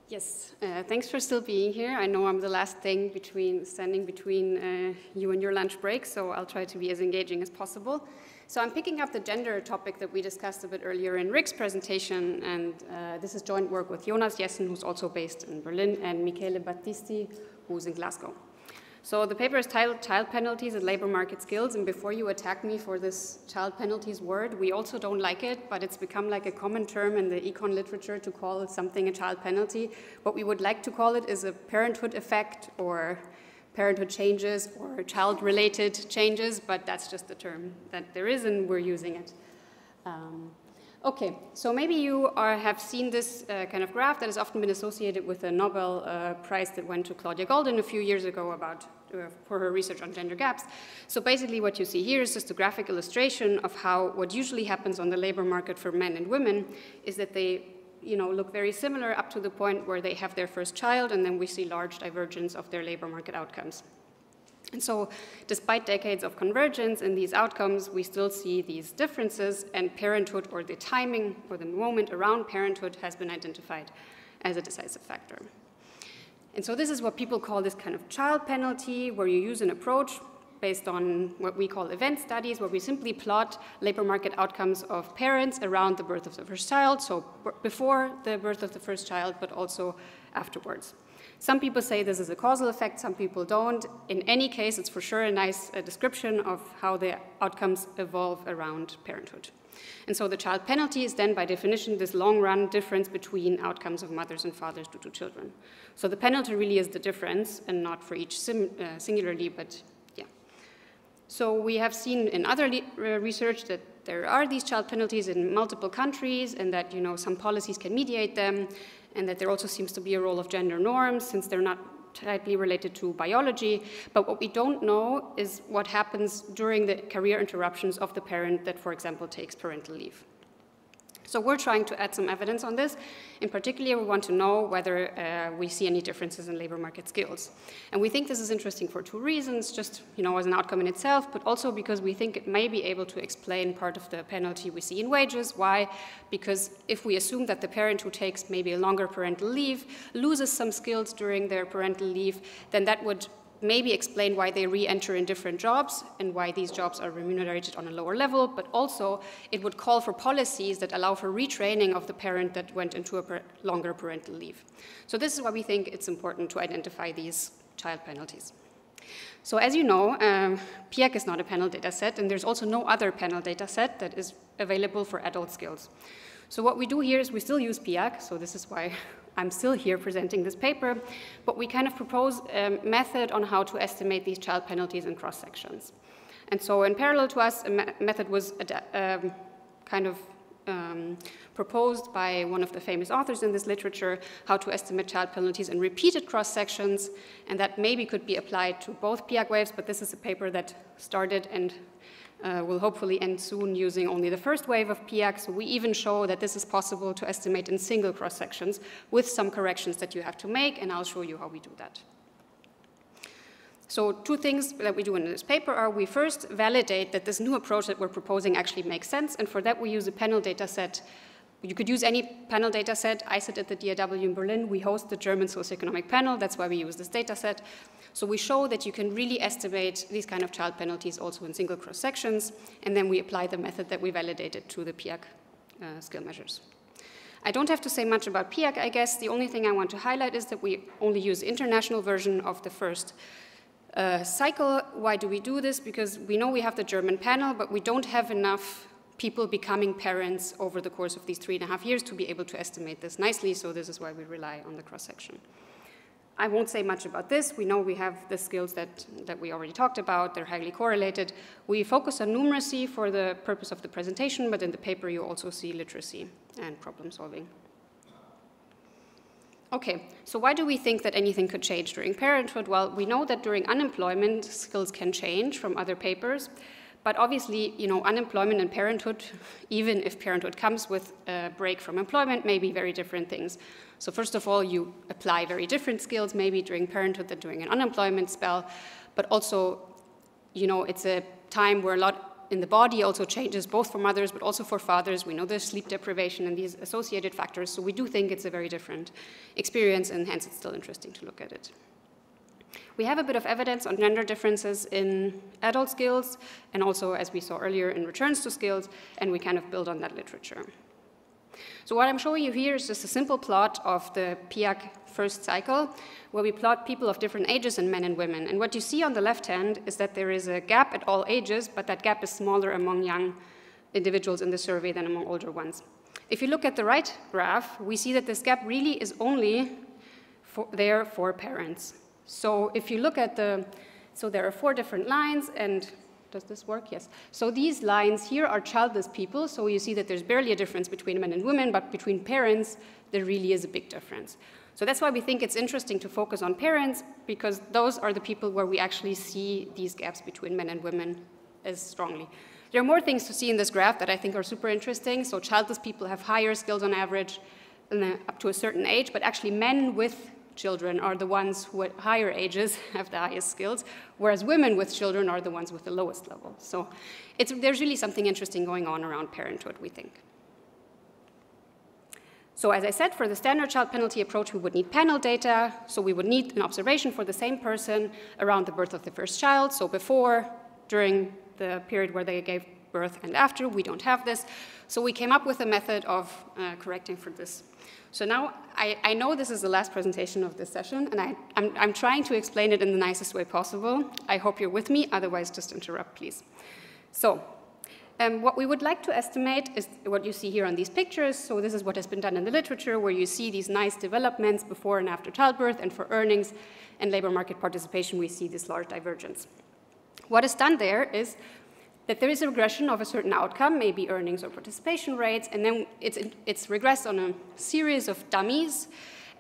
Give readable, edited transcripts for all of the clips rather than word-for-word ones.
Yes, thanks for still being here. I know I'm the last thing standing between you and your lunch break, so I'll try to be as engaging as possible. So I'm picking up the gender topic that we discussed a bit earlier in Rick's presentation, and this is joint work with Jonas Jessen, who's also based in Berlin, and Michele Battisti, who's in Glasgow. So the paper is titled Child Penalties and Labor Market Skills, and before you attack me for this child penalties word, we also don't like it, but it's become like a common term in the econ literature to call something a child penalty. What we would like to call it is a parenthood effect or parenthood changes or child-related changes, but that's just the term that there is, and we're using it. Okay, so maybe you have seen this kind of graph that has often been associated with a Nobel Prize that went to Claudia Goldin a few years ago for her research on gender gaps. So basically what you see here is just a graphic illustration of how what usually happens on the labor market for men and women is that they look very similar up to the point where they have their first child, and then we see large divergence of their labor market outcomes. And so despite decades of convergence in these outcomes, we still see these differences, and parenthood, or the timing or the moment around parenthood, has been identified as a decisive factor. And so this is what people call this kind of child penalty, where you use an approach based on what we call event studies, where we simply plot labor market outcomes of parents around the birth of the first child, so before the birth of the first child, but also afterwards. Some people say this is a causal effect, some people don't. In any case, it's for sure a nice description of how the outcomes evolve around parenthood. And so the child penalty is then, by definition, this long-run difference between outcomes of mothers and fathers due to children. So the penalty really is the difference, and not for each singularly, but yeah. So we have seen in other research that there are these child penalties in multiple countries, and that some policies can mediate them, and that there also seems to be a role of gender norms, since they're not tightly related to biology. But what we don't know is what happens during the career interruptions of the parent that, for example, takes parental leave. So we're trying to add some evidence on this. In particular, we want to know whether we see any differences in labor market skills. And we think this is interesting for two reasons, just as an outcome in itself, but also because we think it may be able to explain part of the penalty we see in wages. Why? Because if we assume that the parent who takes maybe a longer parental leave loses some skills during their parental leave, then that would maybe explain why they re-enter in different jobs and why these jobs are remunerated on a lower level, but also it would call for policies that allow for retraining of the parent that went into a longer parental leave. So this is why we think it's important to identify these child penalties. So as you know, PIAAC is not a panel data set, and there's also no other panel data set that is available for adult skills. So what we do here is we still use PIAAC, so this is why I'm still here presenting this paper, but we kind of propose a method on how to estimate these child penalties in cross-sections. And so in parallel to us, a method was proposed by one of the famous authors in this literature, how to estimate child penalties in repeated cross-sections, and that maybe could be applied to both PIAAC waves, but this is a paper that started and will hopefully end soon using only the first wave of PIAAC. So we even show that this is possible to estimate in single cross-sections with some corrections that you have to make, and I'll show you how we do that. So two things that we do in this paper are we first validate that this new approach that we're proposing actually makes sense, and for that we use a panel data set. You could use any panel data set. I sit at the DAW in Berlin. We host the German socioeconomic panel. That's why we use this data set. So we show that you can really estimate these kind of child penalties also in single cross-sections, and then we apply the method that we validated to the PIAAC skill measures. I don't have to say much about PIAAC, I guess. The only thing I want to highlight is that we only use the international version of the first cycle. Why do we do this? Because we know we have the German panel, but we don't have enough people becoming parents over the course of these 3.5 years to be able to estimate this nicely, so this is why we rely on the cross-section. I won't say much about this. We know we have the skills that we already talked about. They're highly correlated. We focus on numeracy for the purpose of the presentation, but in the paper you also see literacy and problem solving. Okay, so why do we think that anything could change during parenthood? Well, we know that during unemployment, skills can change from other papers. But obviously, unemployment and parenthood, even if parenthood comes with a break from employment, may be very different things. So first of all, you apply very different skills maybe during parenthood than during an unemployment spell. But also, it's a time where a lot in the body also changes both for mothers but also for fathers. We know there's sleep deprivation and these associated factors, so we do think it's a very different experience, and hence it's still interesting to look at it. We have a bit of evidence on gender differences in adult skills and also, as we saw earlier, in returns to skills, and we kind of build on that literature. So what I'm showing you here is just a simple plot of the PIAAC first cycle, where we plot people of different ages in men and women. And what you see on the left hand is that there is a gap at all ages, but that gap is smaller among young individuals in the survey than among older ones. If you look at the right graph, we see that this gap really is only there for parents. So if you look at so there are 4 different lines, and does this work? Yes. So these lines here are childless people, so you see that there's barely a difference between men and women, but between parents, there really is a big difference. So that's why we think it's interesting to focus on parents, because those are the people where we actually see these gaps between men and women as strongly. There are more things to see in this graph that I think are super interesting. So childless people have higher skills on average up to a certain age, but actually men with children are the ones who at higher ages have the highest skills, whereas women with children are the ones with the lowest level. So there's really something interesting going on around parenthood, we think. So as I said, for the standard child penalty approach, we would need panel data. So we would need an observation for the same person around the birth of the first child. So before, during the period where they gave birth, and after. We don't have this. So we came up with a method of correcting for this. So now I know this is the last presentation of this session, and I'm trying to explain it in the nicest way possible. I hope you're with me. Otherwise, just interrupt, please. So what we would like to estimate is what you see here on these pictures. So this is what has been done in the literature, where you see these nice developments before and after childbirth, and for earnings and labor market participation, we see this large divergence. What is done there is that there is a regression of a certain outcome, maybe earnings or participation rates, and then it's regressed on a series of dummies,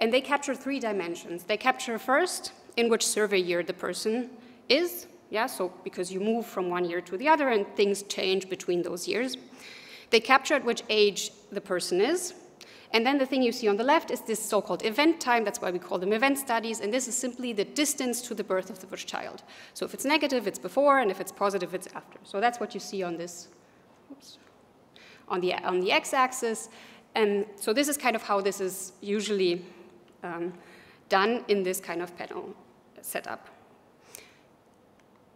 and they capture 3 dimensions. They capture first in which survey year the person is, so because you move from one year to the other and things change between those years. They capture at which age the person is, and then the thing you see on the left is this so-called event time. That's why we call them event studies, and this is simply the distance to the birth of the first child. So if it's negative, it's before, and if it's positive, it's after. So that's what you see on this, on the x-axis. And so this is kind of how this is usually done in this kind of panel setup.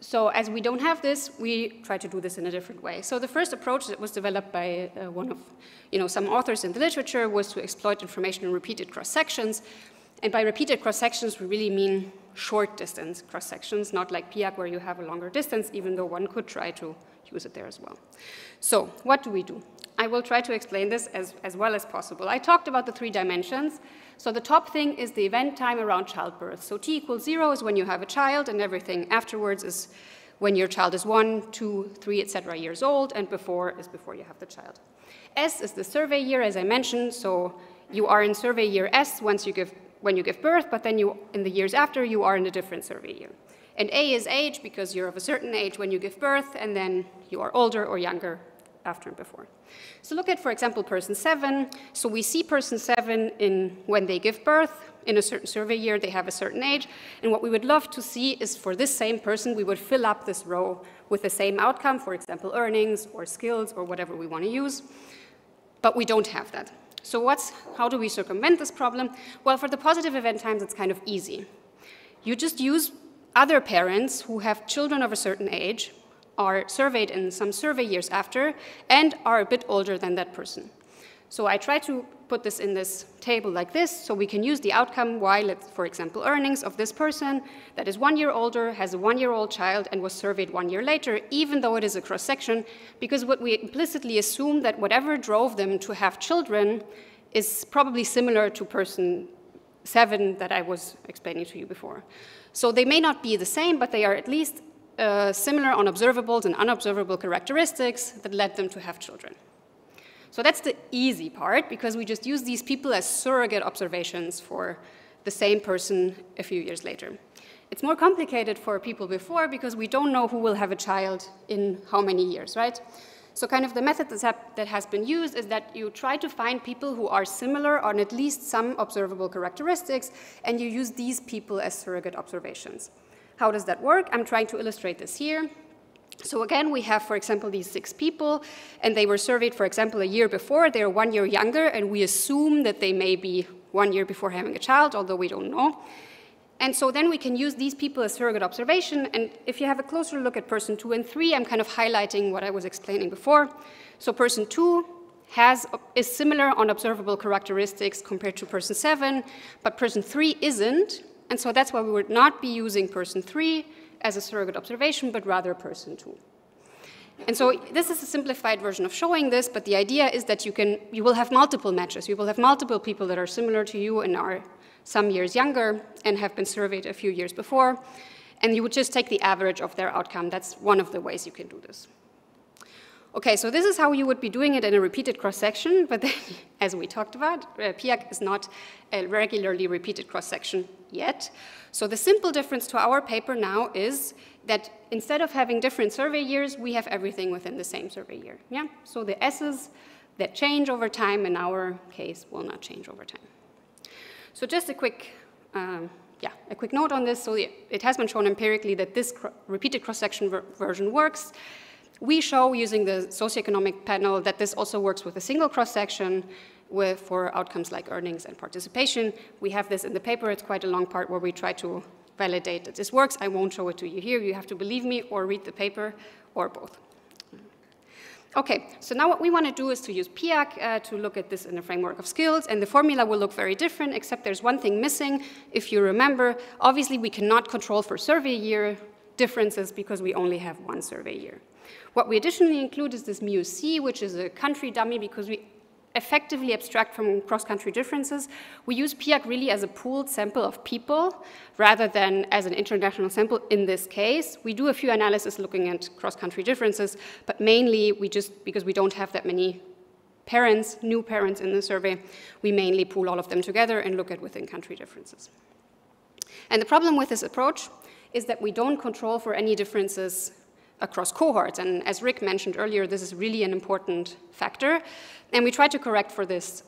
So as we don't have this, we try to do this in a different way. So the first approach that was developed by one of some authors in the literature was to exploit information in repeated cross-sections. And by repeated cross-sections, we really mean short distance cross-sections, not like PIAAC where you have a longer distance, even though one could try to use it there as well. So what do? I will try to explain this as well as possible. I talked about the 3 dimensions. So the top thing is the event time around childbirth. So t = 0 is when you have a child, and everything afterwards is when your child is 1, 2, 3, etc. years old, and before is before you have the child. S is the survey year, as I mentioned. So you are in survey year S when you give birth, but then in the years after, you are in a different survey year. And A is age, because you're of a certain age when you give birth, and then you are older or younger after and before. So look at, for example, person 7. So we see person 7 when they give birth. In a certain survey year, they have a certain age. And what we would love to see is for this same person, we would fill up this row with the same outcome, for example, earnings or skills or whatever we want to use. But we don't have that. So how do we circumvent this problem? Well, for the positive event times, it's kind of easy. You just use other parents who have children of a certain age, are surveyed in some survey years after, and are a bit older than that person. So I try to put this in this table like this, so we can use the outcome y, for example, earnings of this person that is 1 year older, has a 1-year-old child, and was surveyed 1 year later, even though it is a cross-section, because what we implicitly assume that whatever drove them to have children is probably similar to person 7 that I was explaining to you before. So they may not be the same, but they are at least similar on observables and unobservable characteristics that led them to have children. So that's the easy part, because we just use these people as surrogate observations for the same person a few years later. It's more complicated for people before, because we don't know who will have a child in how many years, right? So kind of the method that has been used is that you try to find people who are similar on at least some observable characteristics, and you use these people as surrogate observations. How does that work? I'm trying to illustrate this here. So again, we have, for example, these 6 people, and they were surveyed, for example, a year before. They're 1 year younger, and we assume that they may be 1 year before having a child, although we don't know. And so then we can use these people as surrogate observation. And if you have a closer look at person 2 and 3, I'm kind of highlighting what I was explaining before. So person 2 is similar on observable characteristics compared to person 7, but person 3 isn't. And so that's why we would not be using person 3 as a surrogate observation, but rather person 2. And so this is a simplified version of showing this, but the idea is that you will have multiple matches. You will have multiple people that are similar to you and are some years younger and have been surveyed a few years before, and you would just take the average of their outcome. That's one of the ways you can do this. Okay, so this is how you would be doing it in a repeated cross-section, but then, as we talked about, PIAAC is not a regularly repeated cross-section yet. So the simple difference to our paper now is that instead of having different survey years, we have everything within the same survey year. Yeah? So the S's that change over time in our case will not change over time. So just a quick note on this. So it has been shown empirically that this repeated cross-section version works. We show using the socioeconomic panel that this also works with a single cross-section for outcomes like earnings and participation. We have this in the paper. It's quite a long part where we try to validate that this works. I won't show it to you here. You have to believe me or read the paper or both. Okay, so now what we want to do is to use PIAAC to look at this in a framework of skills, and the formula will look very different, except there's one thing missing. If you remember, obviously we cannot control for survey year differences because we only have one survey year. What we additionally include is this mu-c, which is a country dummy because we effectively abstract from cross-country differences. We use PIAAC really as a pooled sample of people rather than as an international sample in this case. We do a few analyses looking at cross-country differences, but mainly because we don't have that many parents, new parents in the survey, we mainly pool all of them together and look at within-country differences. And the problem with this approach is that we don't control for any differences across cohorts. And as Rick mentioned earlier, this is really an important factor. And we try to correct for this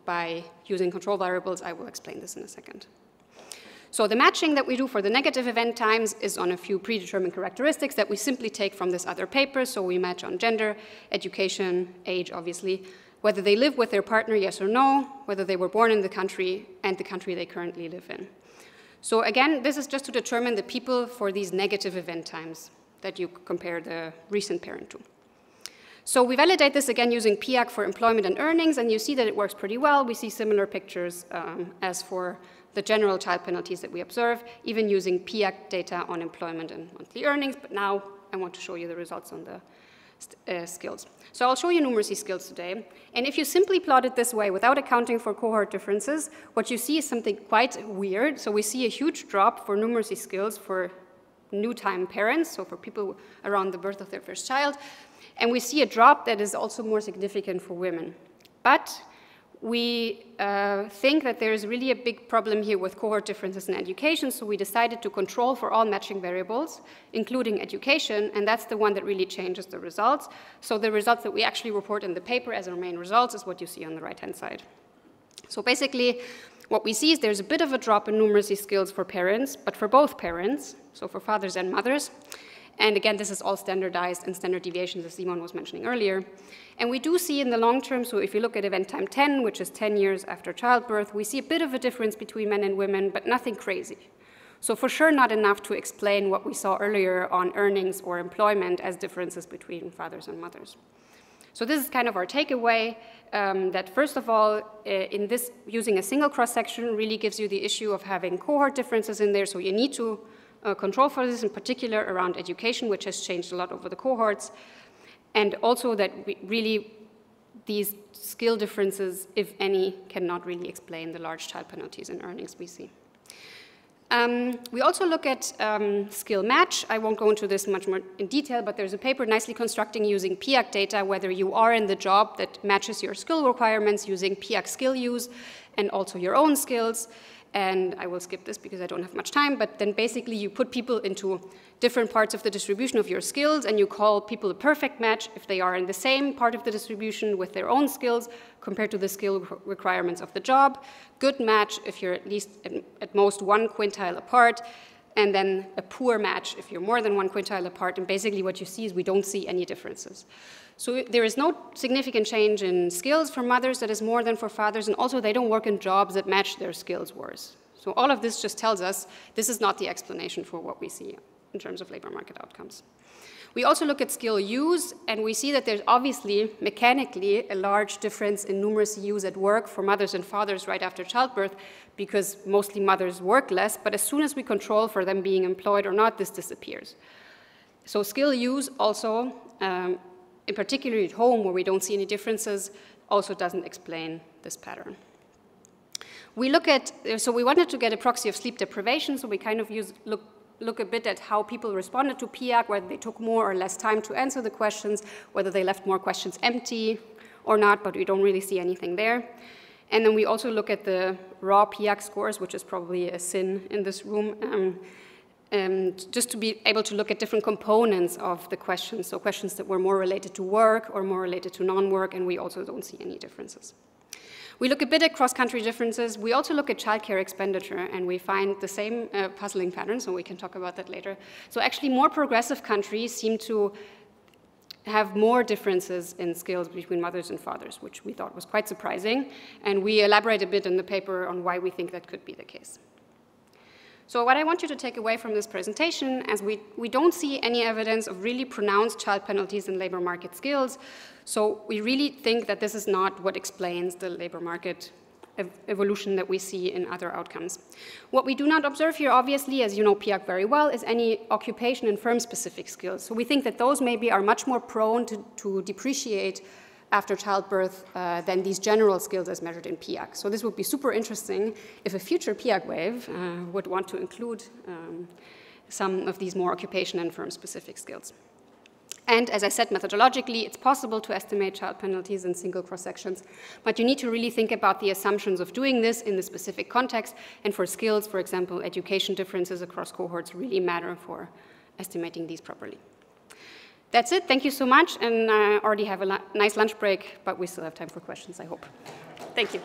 by using control variables. I will explain this in a second. So the matching that we do for the negative event times is on a few predetermined characteristics that we simply take from this other paper. So we match on gender, education, age, obviously, whether they live with their partner, yes or no, whether they were born in the country, and the country they currently live in. So again, this is just to determine the people for these negative event times that you compare the recent parent to. So we validate this again using PIAAC for employment and earnings, and you see that it works pretty well. We see similar pictures as for the general child penalties that we observe, even using PIAAC data on employment and monthly earnings, but now I want to show you the results on the skills. So I'll show you numeracy skills today, and if you simply plot it this way without accounting for cohort differences, what you see is something quite weird. So we see a huge drop for numeracy skills for new-time parents, so for people around the birth of their first child. And we see a drop that is also more significant for women. But we think that there is really a big problem here with cohort differences in education, so we decided to control for all matching variables, including education, and that's the one that really changes the results. So the results that we actually report in the paper as our main results is what you see on the right-hand side. So basically, what we see is there's a bit of a drop in numeracy skills for parents, but for both parents, so for fathers and mothers. And again, this is all standardized and standard deviations, as Simon was mentioning earlier. And we do see in the long term, so if you look at event time 10, which is 10 years after childbirth, we see a bit of a difference between men and women, but nothing crazy. So for sure not enough to explain what we saw earlier on earnings or employment as differences between fathers and mothers. So this is kind of our takeaway, that first of all, in this, using a single cross-section really gives you the issue of having cohort differences in there, so you need to control for this, in particular around education, which has changed a lot over the cohorts, and also that these skill differences, if any, cannot really explain the large child penalties and earnings we see. We also look at skill match. I won't go into this much more in detail, but there's a paper nicely constructing using PIAAC data whether you are in the job that matches your skill requirements using PIAAC skill use and also your own skills. And I will skip this because I don't have much time, but then basically you put people into different parts of the distribution of your skills and you call people a perfect match if they are in the same part of the distribution with their own skills compared to the skill requirements of the job. Good match if you're at least at most one quintile apart. and then a poor match if you're more than 1 quintile apart. And basically what you see is we don't see any differences. So there is no significant change in skills for mothers that is more than for fathers, and also they don't work in jobs that match their skills worse. So all of this just tells us this is not the explanation for what we see in terms of labor market outcomes. We also look at skill use, and we see that there's obviously mechanically a large difference in numeracy use at work for mothers and fathers right after childbirth, because mostly mothers work less, but as soon as we control for them being employed or not, this disappears. So skill use also, in particular at home where we don't see any differences, also doesn't explain this pattern. We look at, so we wanted to get a proxy of sleep deprivation, so we kind of look a bit at how people responded to PIAAC, whether they took more or less time to answer the questions, whether they left more questions empty or not, but we don't really see anything there. And then we also look at the raw PIAAC scores, which is probably a sin in this room, just to be able to look at different components of the questions, so questions that were more related to work or more related to non-work, and we also don't see any differences. We look a bit at cross-country differences. We also look at childcare expenditure, and we find the same puzzling pattern, so we can talk about that later. So actually, more progressive countries seem to have more differences in skills between mothers and fathers, which we thought was quite surprising. And we elaborate a bit in the paper on why we think that could be the case. So what I want you to take away from this presentation is we don't see any evidence of really pronounced child penalties in labor market skills. So we really think that this is not what explains the labor market evolution that we see in other outcomes. What we do not observe here, obviously, as you know PIAAC very well, is any occupation and firm-specific skills. So we think that those maybe are much more prone to depreciate after childbirth than these general skills as measured in PIAAC. So this would be super interesting if a future PIAAC wave would want to include some of these more occupation and firm-specific skills. And as I said, methodologically, it's possible to estimate child penalties in single cross-sections, but you need to really think about the assumptions of doing this in the specific context. And for skills, for example, education differences across cohorts really matter for estimating these properly. That's it. Thank you so much. And I already have a nice lunch break, but we still have time for questions, I hope. Thank you.